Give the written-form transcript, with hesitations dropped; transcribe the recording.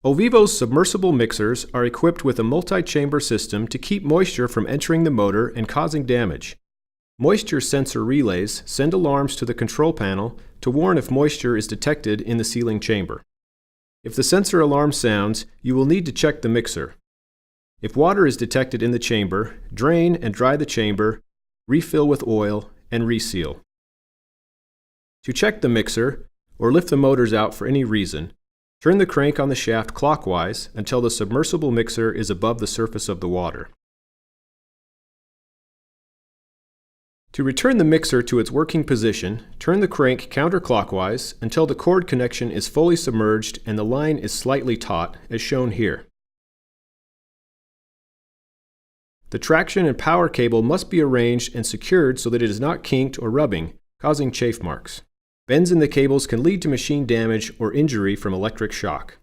Ovivo's submersible mixers are equipped with a multi-chamber system to keep moisture from entering the motor and causing damage. Moisture sensor relays send alarms to the control panel to warn if moisture is detected in the sealing chamber. If the sensor alarm sounds, you will need to check the mixer. If water is detected in the chamber, drain and dry the chamber, refill with oil, and reseal. To check the mixer, or lift the motors out for any reason, turn the crank on the shaft clockwise until the submersible mixer is above the surface of the water. To return the mixer to its working position, turn the crank counterclockwise until the cord connection is fully submerged and the line is slightly taut, as shown here. The traction and power cable must be arranged and secured so that it is not kinked or rubbing, causing chafe marks. Bends in the cables can lead to machine damage or injury from electric shock.